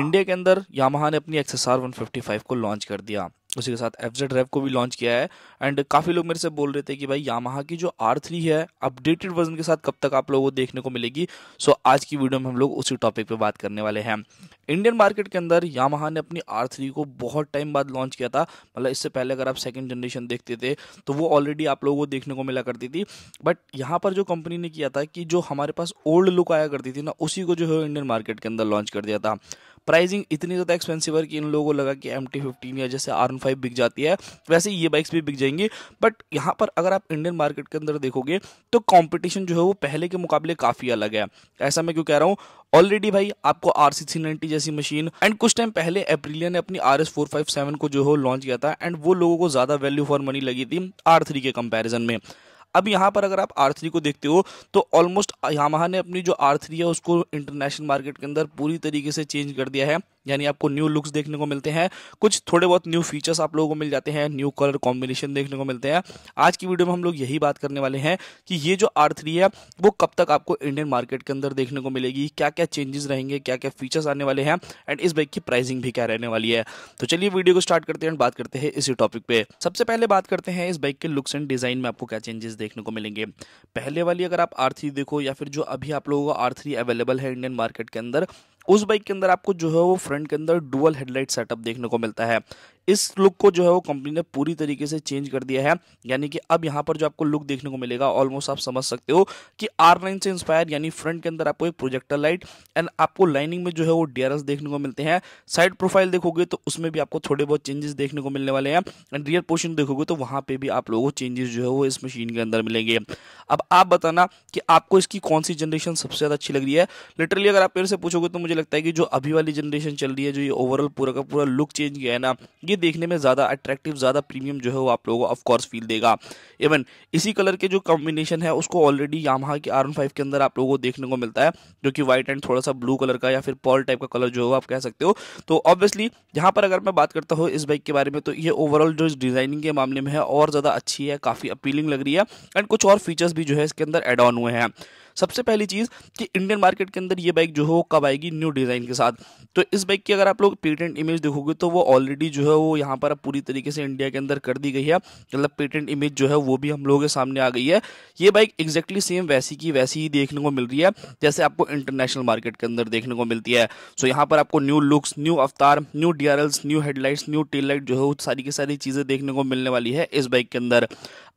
India के अंदर Yamaha ने अपनी XSR 155 को लॉन्च कर दिया। उसी के साथ FZ Rev को भी लॉन्च किया है। एंड काफ़ी लोग मेरे से बोल रहे थे कि भाई यामाहा की जो R3 है अपडेटेड वर्जन के साथ कब तक आप लोगों को देखने को मिलेगी। सो आज की वीडियो में हम लोग उसी टॉपिक पे बात करने वाले हैं। इंडियन मार्केट के अंदर यामाहा ने अपनी R3 को बहुत टाइम बाद लॉन्च किया था। मतलब इससे पहले अगर आप सेकंड जनरेशन देखते थे तो वो ऑलरेडी आप लोगों को देखने को मिला करती थी। बट यहाँ पर जो कंपनी ने किया था कि जो हमारे पास ओल्ड लुक आया करती थी ना, उसी को जो है इंडियन मार्केट के अंदर लॉन्च कर दिया था। प्राइसिंग इतनी ज़्यादा एक्सपेंसिव है कि इन लोगों को लगा कि MT-15 या जैसे R15 बिक जाती है वैसे ये बाइक्स भी बिक जाएंगी। बट यहाँ पर अगर आप इंडियन मार्केट के अंदर देखोगे तो कंपटीशन जो है वो पहले के मुकाबले काफ़ी अलग है। ऐसा मैं क्यों कह रहा हूँ, ऑलरेडी भाई आपको RC390 जैसी मशीन एंड कुछ टाइम पहले एप्रिलिया ने अपनी RS457 को जो है लॉन्च किया था एंड वो लोगों को ज़्यादा वैल्यू फॉर मनी लगी थी R3 के कंपैरिजन में। अब यहाँ पर अगर आप R3 को देखते हो तो ऑलमोस्ट यामाहा ने अपनी जो R3 है उसको इंटरनेशनल मार्केट के अंदर पूरी तरीके से चेंज कर दिया है। यानी आपको न्यू लुक्स देखने को मिलते हैं, कुछ थोड़े बहुत न्यू फीचर्स आप लोगों को मिल जाते हैं, न्यू कलर कॉम्बिनेशन देखने को मिलते हैं। आज की वीडियो में हम लोग यही बात करने वाले हैं कि ये जो R3 है वो कब तक आपको इंडियन मार्केट के अंदर देखने को मिलेगी, क्या क्या चेंजेस रहेंगे, क्या क्या फीचर्स आने वाले हैं एंड इस बाइक की प्राइसिंग भी क्या रहने वाली है। तो चलिए वीडियो को स्टार्ट करते हैं, बात करते हैं इसी टॉपिक पे। सबसे पहले बात करते हैं इस बाइक के लुक्स एंड डिजाइन में आपको क्या चेंजेस देखने को मिलेंगे। पहले वाली अगर आप R3 देखो या फिर जो अभी आप लोगों को R3 अवेलेबल है इंडियन मार्केट के अंदर, उस बाइक के अंदर आपको जो है वो फ्रंट के अंदर डुअल हेडलाइट सेटअप देखने को मिलता है। इस लुक को जो है वो कंपनी ने पूरी तरीके से चेंज कर दिया है। यानी कि अब यहाँ पर जो आपको लुक देखने को मिलेगा ऑलमोस्ट आप समझ सकते हो कि R9 से इंस्पायर, यानी फ्रंट के अंदर आपको एक प्रोजेक्टर लाइट एंड आपको लाइनिंग में जो है वो DRS देखने को मिलते हैं। साइड प्रोफाइल देखोगे तो उसमें भी आपको थोड़े बहुत चेंजेस देखने को मिलने वाले हैं एंड रियर पोर्शन देखोगे तो वहाँ पे भी आप लोगों को चेंजेस जो है वो इस मशीन के अंदर मिलेंगे। अब आप बताना कि आपको इसकी कौन सी जनरेशन सबसे ज़्यादा अच्छी लग रही है। लिटरली अगर आप मेरे से पूछोगे तो मुझे लगता है कि जो अभी वाली जनरेशन चल रही है, जो ये ओवरऑल पूरा का पूरा लुक चेंज किया है ना, ये देखने में ज़्यादा अट्रैक्टिव, ज़्यादा प्रीमियम जो है वो आप लोगों को ऑफ कोर्स फील देगा। इवन इसी कलर के जो कॉम्बिनेशन है उसको ऑलरेडी यामाहा की R15 के अंदर आप लोगों को देखने को मिलता है, जो कि व्हाइट एंड थोड़ा सा ब्लू कलर का या फिर पर्ल टाइप का कलर जो है आप कह सकते हो। तो ऑब्वियसली यहाँ पर अगर मैं बात करता हूँ इस बाइक के बारे में तो ये ओवरऑल जो डिजाइनिंग के मामले में है और ज़्यादा अच्छी है, काफ़ी अपीलिंग लग रही है एंड कुछ और फीचर्स भी जो है इसके अंदर एड ऑन हुए हैं। सबसे पहली चीज़ कि इंडियन मार्केट के अंदर ये बाइक जो है वो कब आएगी न्यू डिज़ाइन के साथ। तो इस बाइक की अगर आप लोग पेटेंट इमेज देखोगे तो वो ऑलरेडी जो है वो यहाँ पर पूरी तरीके से इंडिया के अंदर कर दी गई है। मतलब पेटेंट इमेज जो है वो भी हम लोगों के सामने आ गई है। ये बाइक एग्जैक्टली सेम वैसी की वैसी ही देखने को मिल रही है जैसे आपको इंटरनेशनल मार्केट के अंदर देखने को मिलती है। सो यहाँ पर आपको न्यू लुक्स, न्यू अवतार, new DRLs, new headlights, new tail light जो है वो सारी की सारी चीज़ें देखने को मिलने वाली है इस बाइक के अंदर।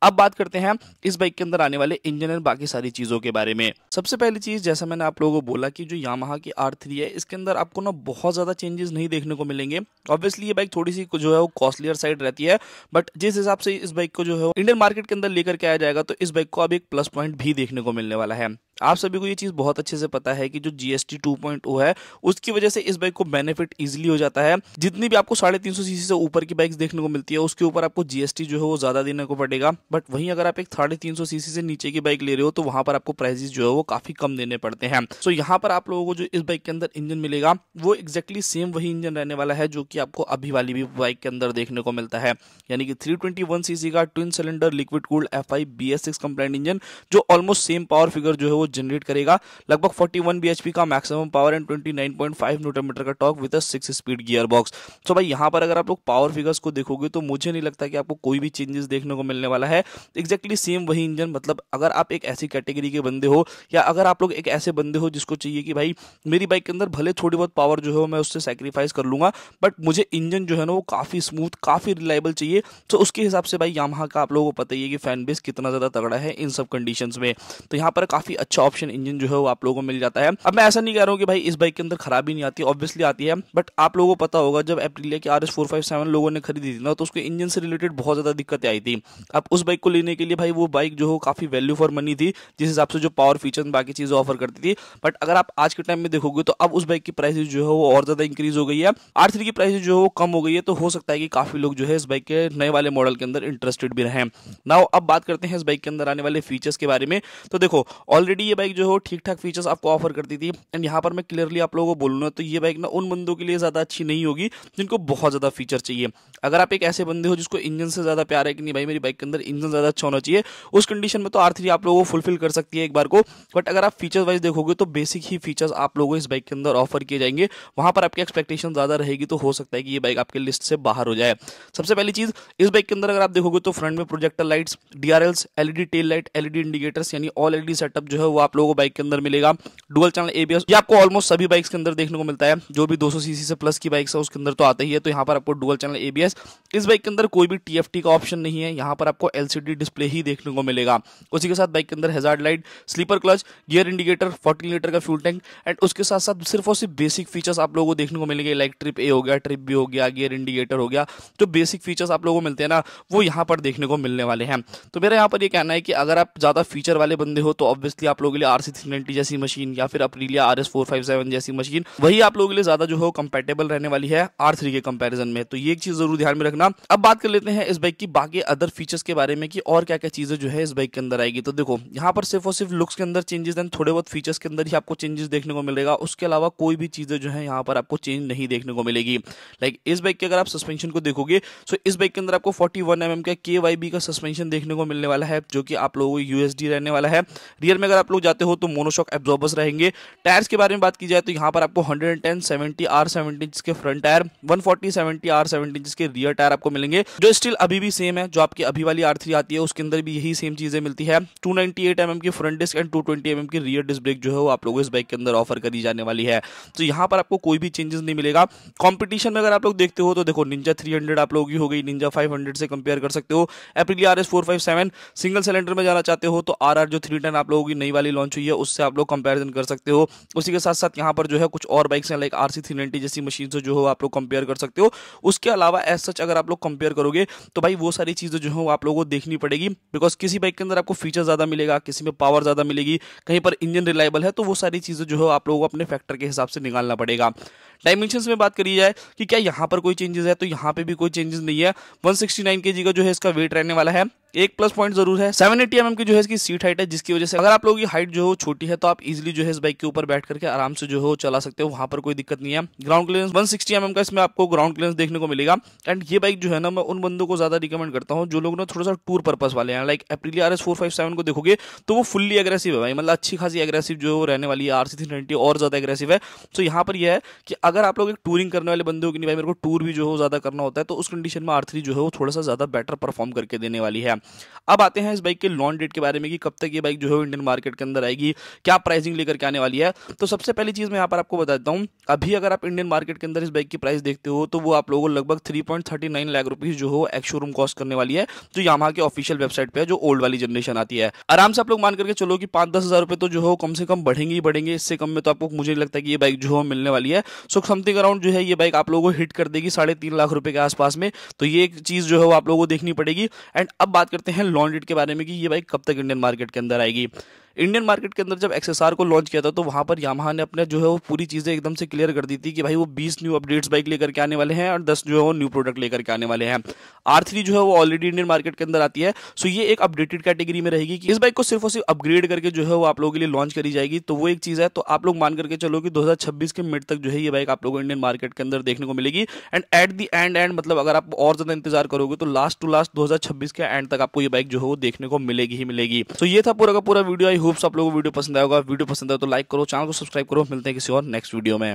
अब बात करते हैं इस बाइक के अंदर आने वाले इंजन और बाकी सारी चीज़ों के बारे में। सबसे पहली चीज़, जैसा मैंने आप लोगों को बोला कि जो यामाहा की R3 है इसके अंदर आपको ना बहुत ज़्यादा चेंजेस नहीं देखने को मिलेंगे। ऑब्वियसली ये बाइक थोड़ी सी जो है वो कॉस्टलियर साइड रहती है, बट जिस हिसाब से इस बाइक को जो है इंडियन मार्केट के अंदर लेकर के आया जाएगा तो इस बाइक को अब एक प्लस पॉइंट भी देखने को मिलने वाला है। आप सभी को ये चीज़ बहुत अच्छे से पता है कि जो GST 2.0 है उसकी वजह से इस बाइक को बेनिफिट इजीली हो जाता है। जितनी भी आपको 350 सीसी से ऊपर की बाइक्स देखने को मिलती है उसके ऊपर आपको GST जो है वो ज़्यादा देने को पड़ेगा। बट वहीं अगर आप एक 350 सीसी से नीचे की बाइक ले रहे हो तो वहाँ पर आपको प्राइजेस जो है वो काफ़ी कम देने पड़ते हैं। सो यहाँ पर आप लोगों को जो इस बाइक के अंदर इंजन मिलेगा वो एक्जैक्टली सेम वही इंजन रहने वाला है जो कि आपको अभी वाली भी बाइक के अंदर देखने को मिलता है। यानी कि 321 सीसी का twin cylinder liquid cooled F5 BS6 complaint engine जो ऑलमोस्ट सेम पावर फिगर जो है वो जनरेट करेगा। लगभग 41 bhp का maximum power and 29.5 Newton metre का torque with 6 speed gear box. तो भाई यहाँ पर अगर आप लोग पावर फिगर्स को देखोगे तो मुझे नहीं लगता कि आपको कोई भी चेंजेस देखने को मिलने वाला है। एक्जैक्टली सेम वही इंजन। मतलब अगर आप एक ऐसी कैटेगरी के बंदे हो या अगर आप लोग एक ऐसे बंदे हो जिसको चाहिए कि भाई मेरी बाइक के अंदर भले थोड़ी बहुत पावर जो है मैं उससे सेक्रीफाइस कर लूंगा बट मुझे इंजन जो है ना वो काफ़ी स्मूथ, काफ़ी रिलायबल चाहिए, तो उसके हिसाब से भाई यामाहा का आप लोगों को पता ही है कि फैन बेस कितना ज़्यादा तगड़ा है इन सब कंडीशंस में। तो यहाँ पर काफ़ी अच्छा ऑप्शन इंजन जो है वो आप लोगों को मिल जाता है। अब मैं ऐसा नहीं कह रहा हूँ कि भाई इस बाइक के अंदर खराबी नहीं आती, ऑब्वियसली आती है, बट आप लोगों को पता होगा जब एप्रिलिया की RS457 लोगों ने खरीदी थी ना तो उसके इंजन से रिलेटेड बहुत ज़्यादा दिक्कतें आई थी। अब उस बाइक को लेने के लिए भाई वो बाइक जो हो काफ़ी वैल्यू फॉर मनी थी जिस हिसाब से जो पावर फीचर बाकी चीज़ें ऑफर करती थी। बट अगर आप आज के टाइम में देखोगे तो अब उस बाइक की प्राइस जो है वो और ज़्यादा इंक्रीज हो गई है। R3 की प्राइस जो है वो कम हो गई है, तो हो सकता है कि काफ़ी लोग जो है इस बाइक के नए वाले मॉडल के अंदर इंटरेस्टेड भी रहें। नाउ अब बात करते हैं इस बाइक के अंदर आने वाले फीचर्स के बारे में। तो देखो ऑलरेडी ये बाइक जो है ठीक ठाक फीचर्स आपको ऑफर करती थी एंड यहाँ पर मैं क्लियरली आप लोगों को बोलूँगा तो ये बाइक ना उन बंदों के लिए ज़्यादा अच्छी नहीं होगी जिनको बहुत ज़्यादा फीचर चाहिए। अगर आप एक ऐसे बंदे हो जिसको इंजन से ज़्यादा प्यार है कि नहीं भाई मेरी बाइक के अंदर इंजन ज्यादा अच्छा होना चाहिए, उस कंडीशन में तो R3 आप लोगों को फुलफिल कर सकती है एक बार को। बट अगर आप फीचर्स वाइज देखोगे तो बेसिक ही फीचर्स आप लोगों को इस बाइक के अंदर ऑफर किए जाएंगे, वहां पर आपकी एक्सपेक्टेशन ज्यादा रहेगी तो हो सकता है कि ये बाइक आपके लिस्ट से बाहर हो जाए। सबसे पहली चीज, इस बाइक के अंदर अगर आप देखोगे तो फ्रंट में projector lights, DRLs, LED tail light, LED indicators यानी ऑल LED सेटअप जो है वो आप लोगों को बाइक के अंदर मिलेगा। डुअल चैनल ABS ये आपको ऑलमोस्ट सभी बाइक्स के अंदर देखने को मिलता है, जो भी 200 सीसी से प्लस की बाइक्स है उसके अंदर तो आता ही है। तो यहाँ पर आपको डुअल चैनल ABS, इस बाइक के अंदर कोई भी TFT का ऑप्शन नहीं है, यहाँ पर आपको LCD डिस्प्ले ही देखने को मिलेगा। उसी के साथ बाइक के अंदर hazard light, slipper clutch, gear indicator, 14 litre का फ्यूल टैंक एंड उसके साथ साथ सिर्फ और सिर्फ बेसिक फीचर्स आप लोगों को देखने को मिलेंगे, लाइक ट्रिप A हो गया, ट्रिप B हो गया, गियर इंडिकेटर हो गया। जो बेसिक फीचर्स आप लोगों को मिलते हैं ना वो यहाँ पर देखने को मिलने वाले हैं। तो मेरा यहाँ पर ये कहना है कि अगर आप ज्यादा फीचर वाले बंदे हो तो ऑब्वियसली आप लोगों के लिए RC390 जैसी मशीन या फिर Aprilia RS457 जैसी मशीन वही आप लोगों के लिए ज्यादा जो है कंपेटेबल रहने वाली है R3 के कंपैरिजन में। तो ये एक चीज जरूर ध्यान में रखना। अब बात कर लेते हैं इस बाइक की बाकी अदर फीचर्स के बारे में कि और क्या क्या चीजें जो है इस बाइक के अंदर आएगी। तो देखो यहाँ पर सिर्फ और सिर्फ लुक्स के अंदर चेंजेस एंड थोड़े बहुत फीचर्स के अंदर ही आपको चेंजेस देखने को मिलेगा, उसके अलावा कोई भी चीजें जो है यहाँ पर आपको चेंज नहीं देखने को मिलेगी। लाइक इस बाइक के अगर आप सस्पेंशन को देखोगे तो इस बाइक के अंदर आपको 41 mm का KYB का सस्पेंशन देखने को मिलने वाला है, जो कि आप लोगों को USD रहने वाला है। रियर में अगर आप लोग जाते हो तो मोनोशॉक एब्जॉर्बर्स रहेंगे। टायर्स के बारे में बात की जाए तो यहाँ पर आपको 110/70 R17 इंच के फ्रंट टायर, 140/70 R17 इंच के रियर टायर आपको मिलेंगे, जो स्टिल अभी भी सेम है जो आपकी अभी वाली R3 आती है उसके अंदर भी यही सेम चीजें मिलती है। 298 mm की फ्रंट डिस्क एंड 220 mm की रियर डिस्क ब्रेक जो है वो आप लोगों को इस बाइक के अंदर ऑफर करी जाने वाली है। तो यहाँ पर आपको कोई भी चेंजेस नहीं मिलेगा। कंपटीशन में अगर आप लोग देखते हो तो देखो निंजा 300 आप लोगों की हो गई, निंजा 500 से कंपेयर कर सकते हो। Aprilia RS457 सिंगल सिलेंडर में जाना चाहते हो तो RR जो 310 आप लोगों की नई वाली लॉन्च हुई है उससे आप लोग कंपैरिजन कर सकते हो। उसी के साथ साथ यहाँ पर जो है कुछ और बाइक्स हैं लाइक RC390 जैसी मशीन से जो है आप लोग कंपेयर कर सकते हो। उसके अलावा एज सच अगर आप लोग कंपेयर करोगे तो भाई वो सारी चीजें जो है आप लोगों को देखनी पड़ेगी, बिकॉज किसी बाइक के अंदर आपको फीचर ज्यादा मिलेगा, किसी में पावर ज्यादा मिलेगी, कहीं पर इंजन रिलायबल है, तो वो सारी चीजें जो है आप लोगों को अपने फैक्टर के हिसाब से निकालना पड़ेगा। डायमेंशंस में बात करी जाए कि क्या यहाँ पर कोई चेंजेस है तो यहाँ पे भी कोई चेंजेस नहीं है। 169 kg का जो है इसका वेट रहने वाला है। एक प्लस पॉइंट जरूर है, 780 mm की जो है इसकी सीट हाइट है, जिसकी वजह से अगर आप लोगों की हाइट जो है छोटी है तो आप इजीली जो है इस बाइक के ऊपर बैठ करके आराम से जो है चला सकते हो, वहां पर कोई दिक्कत नहीं है। ग्राउंड क्लियरेंस 160 mm का इसमें आपको ग्राउंड क्लियरेंस देखने को मिलेगा। एंड ये बाइक जो है ना मैं उन बंदों को ज्यादा रिकमेंड करता हूँ जो लोग ना थोड़ा सा टूर पर्पस वाले हैं। लाइक Aprilia RS457 को देखोगे तो वो फुल्ली एग्रेसिव है भाई, मतलब अच्छी खासी एग्रेसिव जो रहने वाली है। RC390 और ज्यादा एग्रेसिव है। तो यहाँ पर यह है कि अगर आप लोग एक टूरिंग करने वाले बंदे हो कि नहीं भाई मेरे को टूर भी जो है ज्यादा करना होता है, तो उस कंडीशन में R3 जो है वो थोड़ा सा ज्यादा बेटर परफॉर्म करके देने वाली है। अब आते हैं इस बाइक के लॉन्च डेट के बारे में कि कब तक ये बाइक जो है इंडियन मार्केट के अंदर आएगी, क्या प्राइसिंग लेकर के आने वाली है। तो सबसे पहली चीज मैं यहाँ पर आपको बता देता हूँ, अभी अगर आप इंडियन मार्केट के अंदर इस बाइक की प्राइस देखते हो तो वो आप लोगों को लगभग 3.39 लाख रुपीज जो हो एक्स शोरूम कॉस्ट करने वाली है, जो यामाहा के ऑफिशियल वेबसाइट पे है, जो ओल्ड वाली जनरेशन आती है। आराम से आप लोग मान करके चलो कि 5-10 हजार रुपए तो जो हो कम से कम बढ़ेंगे ही बढ़ेंगे, इससे कम में तो आपको मुझे नहीं लगता कि ये बाइक जो है मिलने वाली है। सो समथिंग अराउंड जो है ये बाइक आप लोगों को हिट कर देगी 3.5 लाख रुपए के आसपास में। तो ये एक चीज जो है वो आप लोगों को देखनी पड़ेगी। एंड अब बात करते हैं लॉन्च डेट के बारे में कि ये बाइक कब तक इंडियन मार्केट के अंदर आएगी। इंडियन मार्केट के अंदर जब XSR को लॉन्च किया था तो वहां पर यामाहा ने अपने जो है वो पूरी चीजें एकदम से क्लियर कर दी थी कि भाई वो 20 न्यू अपडेट्स बाइक लेकर के आने वाले हैं और 10 जो है वो न्यू प्रोडक्ट लेकर के आने वाले हैं। R3 जो है वो ऑलरेडी इंडियन मार्केट के अंदर आती है, सो ये एक अपडेटेड कैटेगरी में रहेगी कि इस बाइक को सिर्फ और सिर्फ अपग्रेड करके जो है वो आप लोगों के लिए लॉन्च करी जाएगी। तो वो एक चीज है। तो आप लोग मान करके चलो कि 2026 के मिड तक जो है ये बाइक आप लोगों को इंडियन मार्केट के अंदर देखने को मिलेगी। एंड एट दी एंड मतलब अगर आप और ज्यादा इंतजार करोगे तो लास्ट टू लास्ट 2026 के एंड तक आपको ये बाइक जो है वो देखने को मिलेगी ही मिलेगी। तो ये था पूरा का पूरा वीडियो। आई होप्स आप लोगों को वीडियो पसंद आएगा। वीडियो पसंद आए तो लाइक करो, चैनल को सब्सक्राइब करो। मिलते हैं किसी और नेक्स्ट वीडियो में।